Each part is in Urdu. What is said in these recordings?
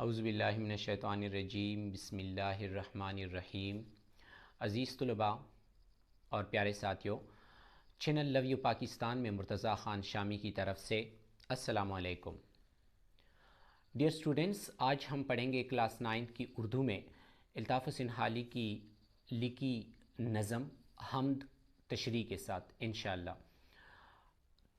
اعوذ باللہ من الشیطان الرجیم، بسم اللہ الرحمن الرحیم۔ عزیز طلباء اور پیارے ساتھیوں، چینل لو یو پاکستان میں مرتضیٰ خان شامی کی طرف سے السلام علیکم۔ ڈیئر اسٹوڈنٹس، آج ہم پڑھیں گے کلاس 9 کی اردو میں الطاف حسین حالی کی لکھی نظم حمد تشریح کے ساتھ انشاءاللہ۔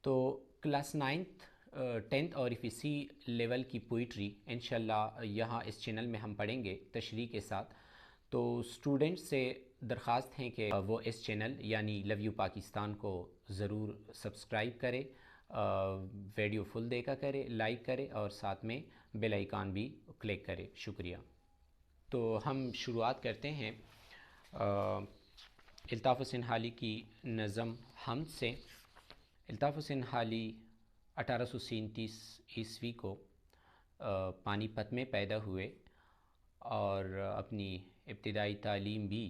تو کلاس 10th اور اسی لیول کی پوئٹری انشاءاللہ یہاں اس چینل میں ہم پڑھیں گے تشریح کے ساتھ۔ تو اسٹوڈنٹ سے درخواست ہیں کہ وہ اس چینل یعنی لو یو پاکستان کو ضرور سبسکرائب کرے، ویڈیو فل دیکھا کرے، لائک کرے اور ساتھ میں بیل آئیکن بھی کلک کرے۔ شکریہ۔ تو ہم شروعات کرتے ہیں الطاف حسین حالی کی نظم حمد سے۔ الطاف حسین حالی 1837 عیسوی کو پانی پت میں پیدا ہوئے اور اپنی ابتدائی تعلیم بھی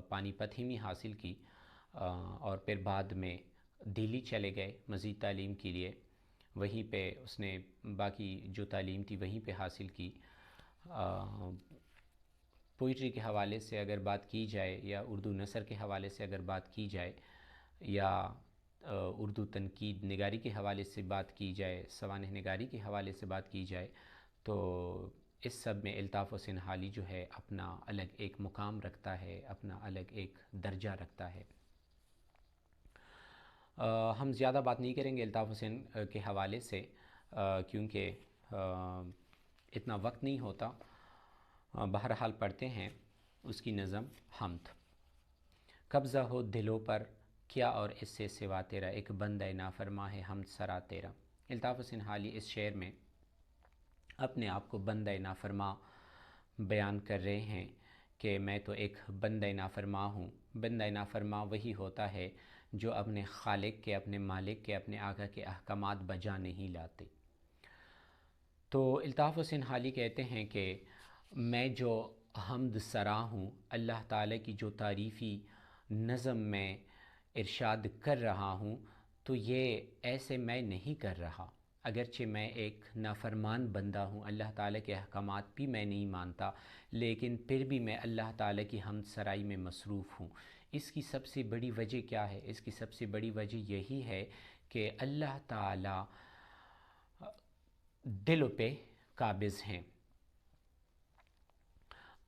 پانی پت ہی میں حاصل کی، اور پھر بعد میں دہلی چلے گئے مزید تعلیم کے لیے۔ وہیں پہ اس نے باقی جو تعلیم تھی وہیں پہ حاصل کی۔ پوئٹری کے حوالے سے اگر بات کی جائے یا اردو نثر کے حوالے سے اگر بات کی جائے یا اردو تنقید نگاری کے حوالے سے بات کی جائے، سوانح نگاری کے حوالے سے بات کی جائے، تو اس سب میں الطاف حسین حالی جو ہے اپنا الگ ایک مقام رکھتا ہے، اپنا الگ ایک درجہ رکھتا ہے۔ ہم زیادہ بات نہیں کریں گے الطاف حسین کے حوالے سے کیونکہ اتنا وقت نہیں ہوتا۔ بہرحال پڑھتے ہیں اس کی نظم حمد۔ قبضہ ہو دلوں پر کیا اور اس سے سوا تیرا، ایک بندہ نافرما ہے حمد سرا تیرا۔ الطاف حسین حالی اس شعر میں اپنے آپ کو بندہ نافرما بیان کر رہے ہیں کہ میں تو ایک بندہ نافرما ہوں۔ بندہ نافرما وہی ہوتا ہے جو اپنے خالق کے، اپنے مالک کے، اپنے آقا کے احکامات بجا نہیں لاتے۔ تو الطاف حسین حالی کہتے ہیں کہ میں جو حمد سرا ہوں، اللہ تعالیٰ کی جو تعریفی نظم میں ارشاد کر رہا ہوں، تو یہ ایسے میں نہیں کر رہا، اگرچہ میں ایک نافرمان بندہ ہوں، اللہ تعالیٰ کے احکامات بھی میں نہیں مانتا، لیکن پھر بھی میں اللہ تعالیٰ کی حمد سرائی میں مصروف ہوں۔ اس کی سب سے بڑی وجہ کیا ہے؟ اس کی سب سے بڑی وجہ یہی ہے کہ اللہ تعالیٰ دلوں پہ قابض ہیں،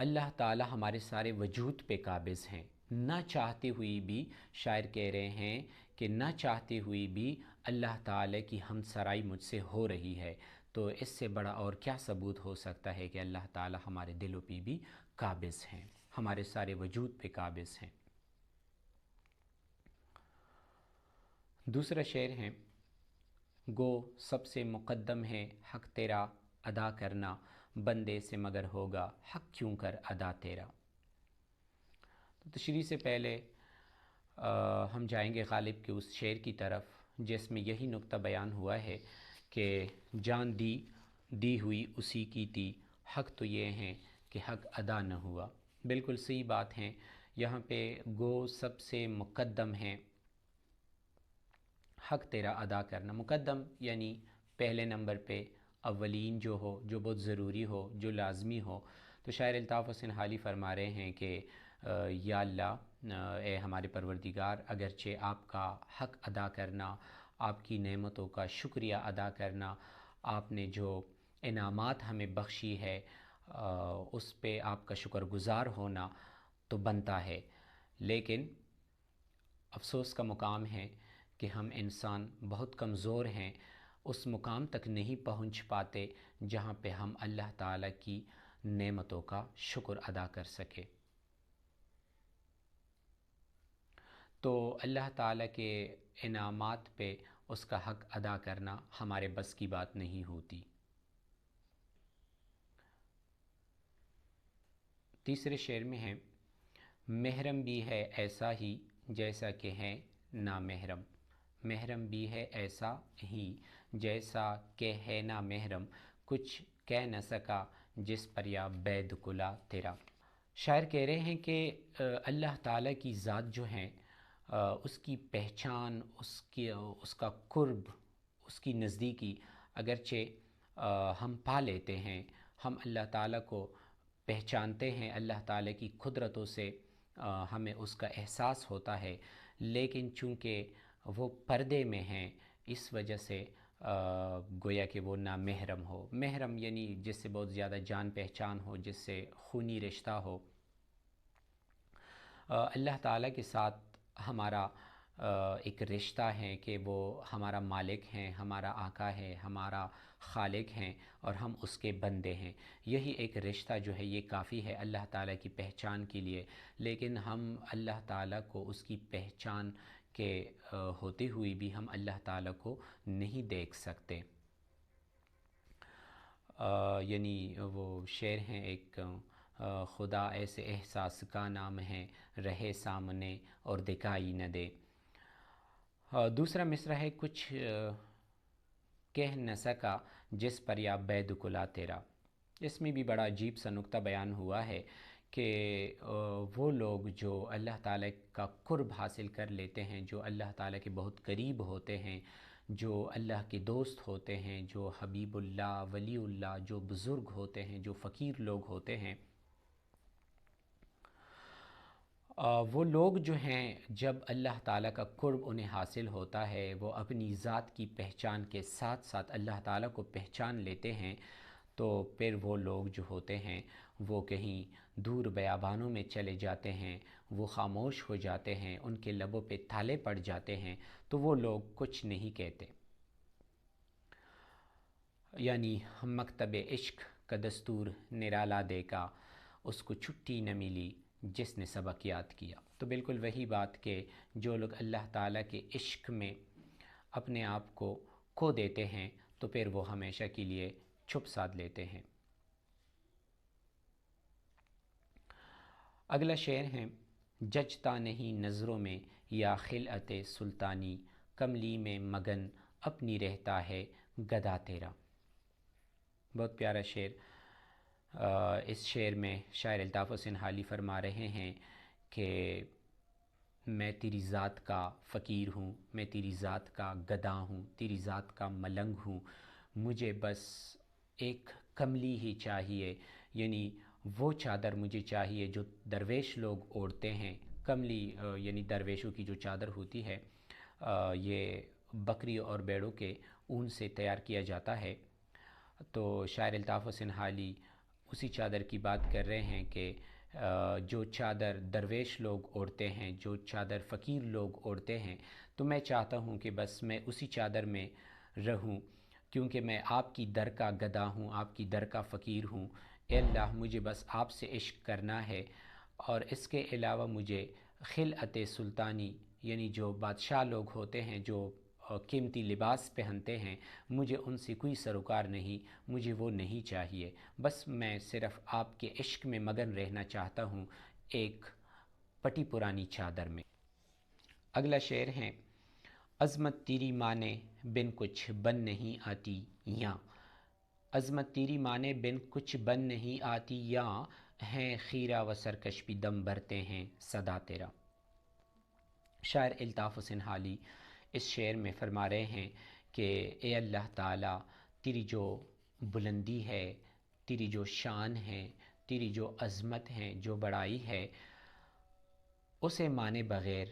اللہ تعالیٰ ہمارے سارے وجود پہ قابض ہیں۔ نہ چاہتے ہوئی بھی شاعر کہہ رہے ہیں کہ نہ چاہتے ہوئی بھی اللہ تعالیٰ کی حمد سرائی مجھ سے ہو رہی ہے۔ تو اس سے بڑا اور کیا ثبوت ہو سکتا ہے کہ اللہ تعالیٰ ہمارے دلوں پہ بھی قابض ہیں، ہمارے سارے وجود پہ قابض ہیں۔ دوسرا شعر ہے، گو سب سے مقدم ہے حق تیرا ادا کرنا، بندے سے مگر ہوگا حق کیوں کر ادا تیرا۔ تو تشریح سے پہلے ہم جائیں گے غالب کے اس شعر کی طرف جس میں یہی نقطہ بیان ہوا ہے کہ جان دی ہوئی اسی کی تھی، حق تو یہ ہیں کہ حق ادا نہ ہوا۔ بالکل صحیح بات ہے۔ یہاں پہ گو سب سے مقدم ہے حق تیرا ادا کرنا۔ مقدم یعنی پہلے نمبر پہ، اولین جو ہو، جو بہت ضروری ہو، جو لازمی ہو۔ تو شاعر الطاف حسین حالی فرما رہے ہیں کہ یا اللہ، اے ہمارے پروردگار، اگرچہ آپ کا حق ادا کرنا، آپ کی نعمتوں کا شکریہ ادا کرنا، آپ نے جو انعامات ہمیں بخشی ہے اس پہ آپ کا شکر گزار ہونا تو بنتا ہے، لیکن افسوس کا مقام ہے کہ ہم انسان بہت کمزور ہیں، اس مقام تک نہیں پہنچ پاتے جہاں پہ ہم اللہ تعالیٰ کی نعمتوں کا شکر ادا کر سکے۔ تو اللہ تعالیٰ کے انعامات پہ اس کا حق ادا کرنا ہمارے بس کی بات نہیں ہوتی۔ تیسرے شعر میں ہے، محرم بھی ہے ایسا ہی جیسا کہ ہے نامحرم۔ محرم بھی ہے ایسا ہی جیسا کہ ہے نامحرم، کچھ کہہ نہ سکا جس پر یا بید کلا تیرا۔ شاعر کہہ رہے ہیں کہ اللہ تعالیٰ کی ذات جو ہے، اس کی پہچان، اس کا قرب، اس کی نزدیکی اگرچہ ہم پا لیتے ہیں، ہم اللہ تعالیٰ کو پہچانتے ہیں، اللہ تعالیٰ کی قدرتوں سے ہمیں اس کا احساس ہوتا ہے، لیکن چونکہ وہ پردے میں ہیں اس وجہ سے گویا کہ وہ نامحرم ہو۔ محرم یعنی جس سے بہت زیادہ جان پہچان ہو، جس سے خونی رشتہ ہو۔ اللہ تعالیٰ کے ساتھ ہمارا ایک رشتہ ہے کہ وہ ہمارا مالک ہیں، ہمارا آقا ہے، ہمارا خالق ہیں اور ہم اس کے بندے ہیں۔ یہی ایک رشتہ جو ہے یہ کافی ہے اللہ تعالیٰ کی پہچان کے لیے، لیکن ہم اللہ تعالیٰ کو اس کی پہچان کے ہوتے ہوئے بھی ہم اللہ تعالیٰ کو نہیں دیکھ سکتے۔ یعنی وہ شعر ہیں ایک، خدا ایسے احساس کا نام ہے، رہے سامنے اور دکھائی نہ دے۔ دوسرا مصرع ہے، کچھ کہہ نہ سکا جس پر یا بید کلا تیرا۔ اس میں بھی بڑا عجیب سا نکتہ بیان ہوا ہے کہ وہ لوگ جو اللہ تعالیٰ کا قرب حاصل کر لیتے ہیں، جو اللہ تعالیٰ کے بہت قریب ہوتے ہیں، جو اللہ کے دوست ہوتے ہیں، جو حبیب اللہ، ولی اللہ، جو بزرگ ہوتے ہیں، جو فقیر لوگ ہوتے ہیں، وہ لوگ جو ہیں جب اللہ تعالیٰ کا قرب انہیں حاصل ہوتا ہے، وہ اپنی ذات کی پہچان کے ساتھ ساتھ اللہ تعالیٰ کو پہچان لیتے ہیں، تو پھر وہ لوگ جو ہوتے ہیں وہ کہیں دور بیابانوں میں چلے جاتے ہیں، وہ خاموش ہو جاتے ہیں، ان کے لبوں پہ تالے پڑ جاتے ہیں، تو وہ لوگ کچھ نہیں کہتے۔ یعنی مکتب عشق کا دستور نرالا دے کا، اس کو چھٹی نہ ملی جس نے سبق یاد کیا۔ تو بالکل وہی بات کہ جو لوگ اللہ تعالیٰ کے عشق میں اپنے آپ کو کھو دیتے ہیں تو پھر وہ ہمیشہ کے لیے چھپ سادھ لیتے ہیں۔ اگلا شعر ہے، جچتا نہیں نظروں میں یا خلعت سلطانی، کملی میں مگن اپنی رہتا ہے گدا تیرا۔ بہت پیارا شعر۔ اس شعر میں شاعر الطاف حسین حالی فرما رہے ہیں کہ میں تیری ذات کا فقیر ہوں، میں تیری ذات کا گدا ہوں، تیری ذات کا ملنگ ہوں، مجھے بس ایک کملی ہی چاہیے، یعنی وہ چادر مجھے چاہیے جو درویش لوگ اوڑھتے ہیں۔ کملی یعنی درویشوں کی جو چادر ہوتی ہے، یہ بکری اور بیڑوں کے اون سے تیار کیا جاتا ہے۔ تو شاعر الطاف حسین حالی اسی چادر کی بات کر رہے ہیں کہ جو چادر درویش لوگ اوڑھتے ہیں، جو چادر فقیر لوگ اوڑھتے ہیں، تو میں چاہتا ہوں کہ بس میں اسی چادر میں رہوں، کیونکہ میں آپ کی در کا گدا ہوں، آپ کی در کا فقیر ہوں۔ اے اللہ، مجھے بس آپ سے عشق کرنا ہے، اور اس کے علاوہ مجھے خلعت سلطانی یعنی جو بادشاہ لوگ ہوتے ہیں، جو قیمتی لباس پہنتے ہیں، مجھے ان سے کوئی سروکار نہیں، مجھے وہ نہیں چاہیے، بس میں صرف آپ کے عشق میں مگن رہنا چاہتا ہوں، ایک پٹی پرانی چادر میں۔ اگلا شعر ہے، عظمت تیری مانے بن کچھ بن نہیں آتی یاں، عظمت تیری مانے بن کچھ بن نہیں آتی یاں، ہیں خیرہ و سرکش بھی دم بھرتے ہیں صدا تیرا۔ شاعر الطاف حسین حالی اس شعر میں فرما رہے ہیں کہ اے اللہ تعالیٰ، تیری جو بلندی ہے، تیری جو شان ہے، تیری جو عظمت ہے، جو بڑائی ہے، اسے مانے بغیر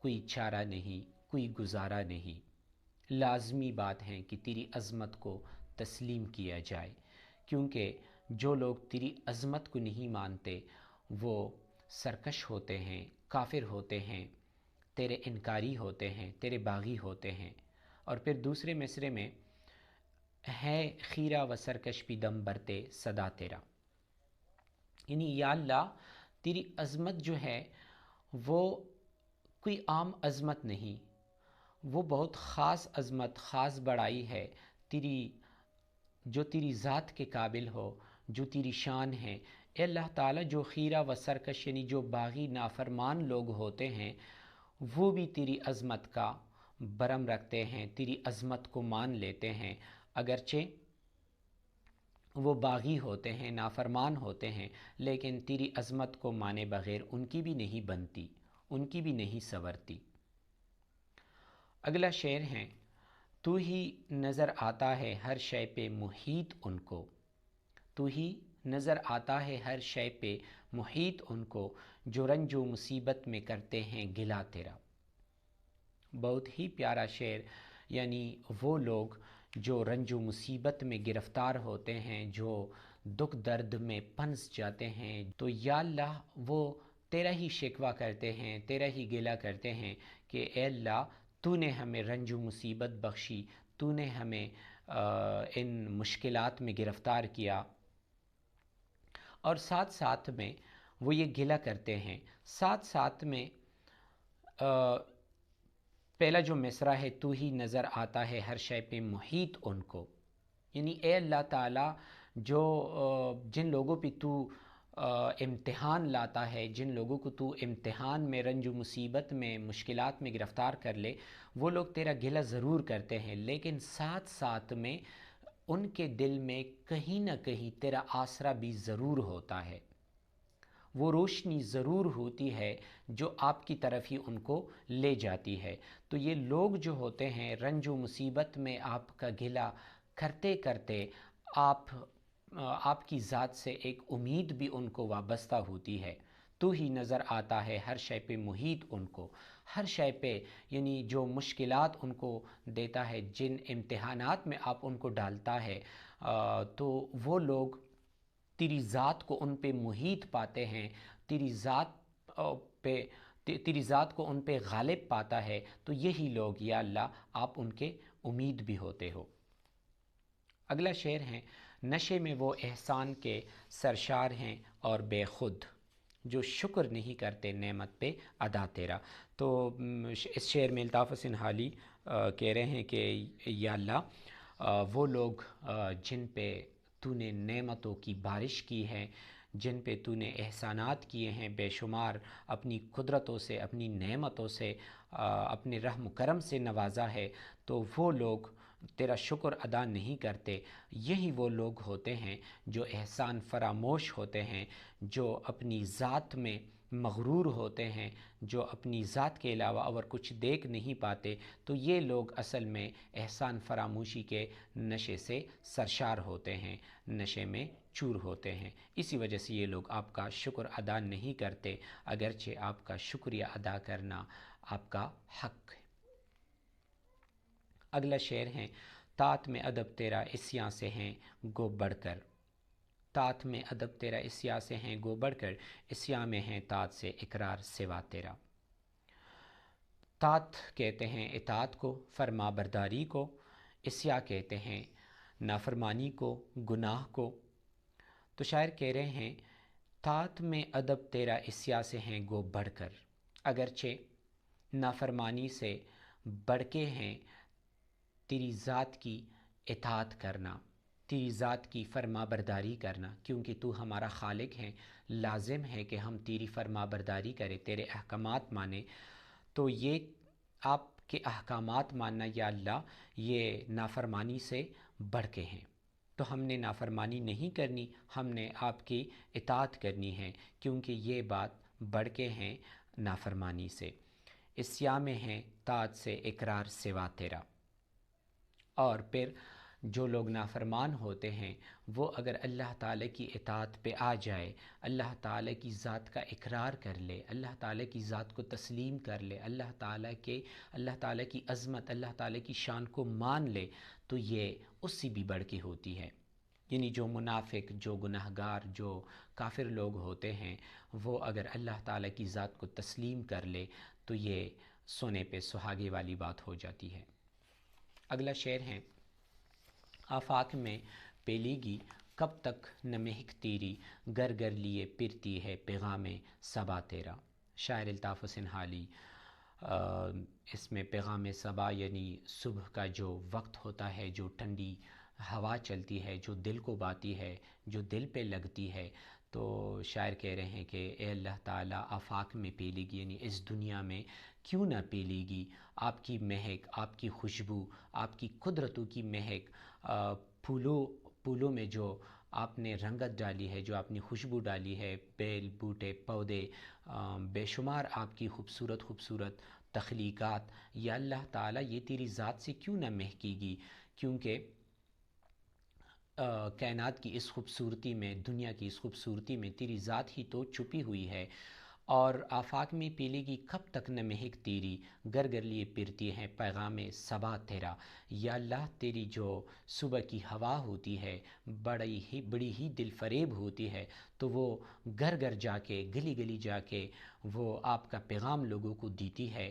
کوئی چارہ نہیں، کوئی گزارا نہیں۔ لازمی بات ہے کہ تیری عظمت کو تسلیم کیا جائے، کیونکہ جو لوگ تیری عظمت کو نہیں مانتے وہ سرکش ہوتے ہیں، کافر ہوتے ہیں، تیرے انکاری ہوتے ہیں، تیرے باغی ہوتے ہیں۔ اور پھر دوسرے مصرے میں ہے خیرہ و سرکش بھی دم برتے صدا تیرا، یعنی یا اللہ، تیری عظمت جو ہے وہ کوئی عام عظمت نہیں، وہ بہت خاص عظمت، خاص بڑائی ہے، جو تیری ذات کے قابل ہو، جو تیری شان ہے۔ اے اللہ تعالیٰ، جو خیرہ و سرکش یعنی جو باغی نافرمان لوگ ہوتے ہیں، وہ بھی تیری عظمت کا برم رکھتے ہیں، تیری عظمت کو مان لیتے ہیں، اگرچہ وہ باغی ہوتے ہیں، نافرمان ہوتے ہیں، لیکن تیری عظمت کو مانے بغیر ان کی بھی نہیں بنتی، ان کی بھی نہیں سنورتی۔ اگلا شعر ہے، تو ہی نظر آتا ہے ہر شے پہ محیط ان کو، تو ہی نظر آتا ہے ہر شے پہ محیط ان کو جو رنج و مصیبت میں کرتے ہیں گلا تیرا۔ بہت ہی پیارا شعر، یعنی وہ لوگ جو رنج و مصیبت میں گرفتار ہوتے ہیں، جو دکھ درد میں پھنس جاتے ہیں، تو یا اللہ وہ تیرا ہی شکوہ کرتے ہیں، تیرا ہی گلہ کرتے ہیں کہ اے اللہ تو نے ہمیں رنج و مصیبت بخشی، تو نے ہمیں ان مشکلات میں گرفتار کیا۔ اور ساتھ ساتھ میں وہ یہ گلہ کرتے ہیں، ساتھ ساتھ میں پہلا جو مصرع ہے تو ہی نظر آتا ہے ہر شے پہ محیط ان کو، یعنی اے اللہ تعالیٰ جو جن لوگوں پہ تو امتحان لاتا ہے، جن لوگوں کو تو امتحان میں رنج و مصیبت میں مشکلات میں گرفتار کر لے، وہ لوگ تیرا گلہ ضرور کرتے ہیں، لیکن ساتھ ساتھ میں ان کے دل میں کہیں نہ کہیں تیرا آسرا بھی ضرور ہوتا ہے، وہ روشنی ضرور ہوتی ہے جو آپ کی طرف ہی ان کو لے جاتی ہے۔ تو یہ لوگ جو ہوتے ہیں رنج و مصیبت میں آپ کا گلہ کرتے کرتے آپ کی ذات سے ایک امید بھی ان کو وابستہ ہوتی ہے۔ تو ہی نظر آتا ہے ہر شے پہ محیط ان کو، ہر شے پہ، یعنی جو مشکلات ان کو دیتا ہے، جن امتحانات میں آپ ان کو ڈالتا ہے، تو وہ لوگ تیری ذات کو ان پہ محیط پاتے ہیں، تیری ذات کو ان پہ غالب پاتا ہے، تو یہی لوگ یا اللہ آپ ان کے امید بھی ہوتے ہو۔ اگلا شعر ہے، نشے میں وہ احسان کے سرشار ہیں اور بے خود، جو شکر نہیں کرتے نعمت پہ ادا تیرا۔ تو اس شعر میں الطاف حسین حالی کہہ رہے ہیں کہ یا اللہ وہ لوگ جن پہ تو نے نعمتوں کی بارش کی ہے، جن پہ تو نے احسانات کیے ہیں بے شمار، اپنی قدرتوں سے، اپنی نعمتوں سے، اپنے رحم و کرم سے نوازا ہے، تو وہ لوگ تیرا شکر ادا نہیں کرتے۔ یہی وہ لوگ ہوتے ہیں جو احسان فراموش ہوتے ہیں، جو اپنی ذات میں مغرور ہوتے ہیں، جو اپنی ذات کے علاوہ اور کچھ دیکھ نہیں پاتے، تو یہ لوگ اصل میں احسان فراموشی کے نشے سے سرشار ہوتے ہیں، نشے میں چور ہوتے ہیں۔ اسی وجہ سے یہ لوگ آپ کا شکر ادا نہیں کرتے، اگرچہ آپ کا شکریہ ادا کرنا آپ کا حق ہے۔ اگلا شعر ہے، طاعت میں ادب تیرا عصیاں سے ہیں گو بڑھ کر، طاعت میں ادب تیرا عصیاں سے ہیں گو بڑھ کر، عصیاں میں ہیں طاعت سے اقرار سوا تیرا۔ طاعت کہتے ہیں اطاعت کو، فرما برداری کو، عصیاں کہتے ہیں نافرمانی کو، گناہ کو۔ تو شاعر کہہ رہے ہیں طاعت میں ادب تیرا عصیاں سے ہیں گو بڑھ کر، اگرچہ نافرمانی سے بڑھ کے ہیں تیری ذات کی اطاعت کرنا، تیری ذات کی فرما برداری کرنا، کیونکہ تو ہمارا خالق ہے، لازم ہے کہ ہم تیری فرما برداری کریں، تیرے احکامات مانیں۔ تو یہ آپ کے احکامات ماننا یا اللہ یہ نافرمانی سے بڑھ کے ہیں، تو ہم نے نافرمانی نہیں کرنی، ہم نے آپ کی اطاعت کرنی ہے، کیونکہ یہ بات بڑھ کے ہیں نافرمانی سے۔ عصیاں میں ہیں طاعت سے اقرار سوا تیرا۔ اور پھر جو لوگ نافرمان ہوتے ہیں وہ اگر اللہ تعالیٰ کی اطاعت پہ آ جائے، اللہ تعالیٰ کی ذات کا اقرار کر لے، اللہ تعالیٰ کی ذات کو تسلیم کر لے، اللہ تعالیٰ کی عظمت، اللہ تعالیٰ کی شان کو مان لے، تو یہ اس سے بھی بڑھ کے ہوتی ہے۔ یعنی جو منافق، جو گناہگار، جو کافر لوگ ہوتے ہیں، وہ اگر اللہ تعالیٰ کی ذات کو تسلیم کر لے تو یہ سونے پہ سہاگے والی بات ہو جاتی ہے۔ اگلا شعر ہے، آفاق میں پیلیگی کب تک نہ مہک تیری، گر گر لیے پرتی ہے پیغام صبا تیرا۔ شاعر الطاف حسین حالی اس میں پیغام صبا یعنی صبح کا جو وقت ہوتا ہے، جو ٹھنڈی ہوا چلتی ہے، جو دل کو باتی ہے، جو دل پہ لگتی ہے، تو شاعر کہہ رہے ہیں کہ اے اللہ تعالیٰ آفاق میں پیلیگی یعنی اس دنیا میں کیوں نہ پیلیگی آپ کی مہک، آپ کی خوشبو، آپ کی قدرتوں کی مہک، پھولوں میں جو آپ نے رنگت ڈالی ہے، جو آپ نے خوشبو ڈالی ہے، بیل، بوٹے، پودے، بے شمار آپ کی خوبصورت تخلیقات، یا اللہ تعالیٰ یہ تیری ذات سے کیوں نہ مہکے گی، کیونکہ کائنات کی اس خوبصورتی میں، دنیا کی اس خوبصورتی میں تیری ذات ہی تو چھپی ہوئی ہے، اور آفاق میں پیلے گی کب تک نہ مہک تیری، گر گر لیے پھرتی ہے پیغام صبا تیرا۔ یا اللہ، تیری جو صبح کی ہوا ہوتی ہے بڑی ہی دل فریب ہوتی ہے، تو وہ گھر گھر جا کے، گلی گلی جا کے وہ آپ کا پیغام لوگوں کو دیتی ہے،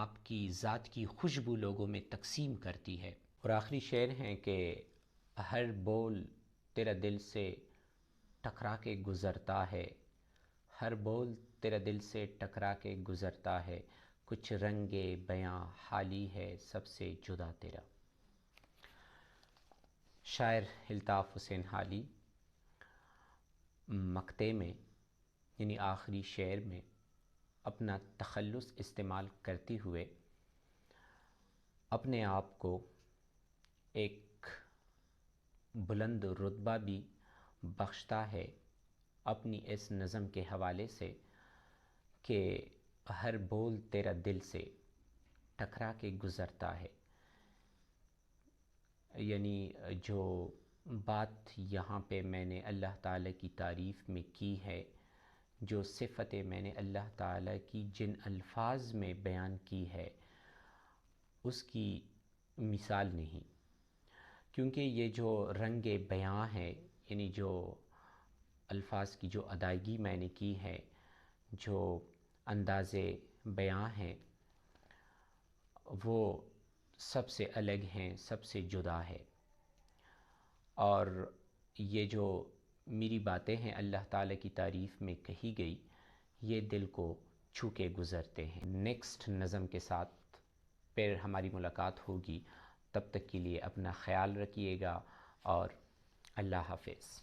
آپ کی ذات کی خوشبو لوگوں میں تقسیم کرتی ہے۔ اور آخری شعر ہیں کہ ہر بول تیرا دل سے ٹکرا کے گزرتا ہے، ہر بول تیرا دل سے ٹکرا کے گزرتا ہے، کچھ رنگ بیاں حالی ہے سب سے جدا تیرا۔ شاعر الطاف حسین حالی مقطع میں، یعنی آخری شعر میں، اپنا تخلص استعمال کرتے ہوئے اپنے آپ کو ایک بلند رتبہ بھی بخشتا ہے اپنی اس نظم کے حوالے سے کہ ہر بول تیرا دل سے ٹکرا کے گزرتا ہے، یعنی جو بات یہاں پہ میں نے اللہ تعالیٰ کی تعریف میں کی ہے، جو صفتیں میں نے اللہ تعالیٰ کی جن الفاظ میں بیان کی ہے، اس کی مثال نہیں، کیونکہ یہ جو رنگ بیاں ہے، یعنی جو الفاظ کی جو ادائیگی میں نے کی ہے، جو انداز بیاں ہیں، وہ سب سے الگ ہیں، سب سے جدا ہے، اور یہ جو میری باتیں ہیں اللہ تعالیٰ کی تعریف میں کہی گئی، یہ دل کو چھو کے گزرتے ہیں۔ نیکسٹ نظم کے ساتھ پھر ہماری ملاقات ہوگی، تب تک کے لیے اپنا خیال رکھیے گا اور اللہ حافظ۔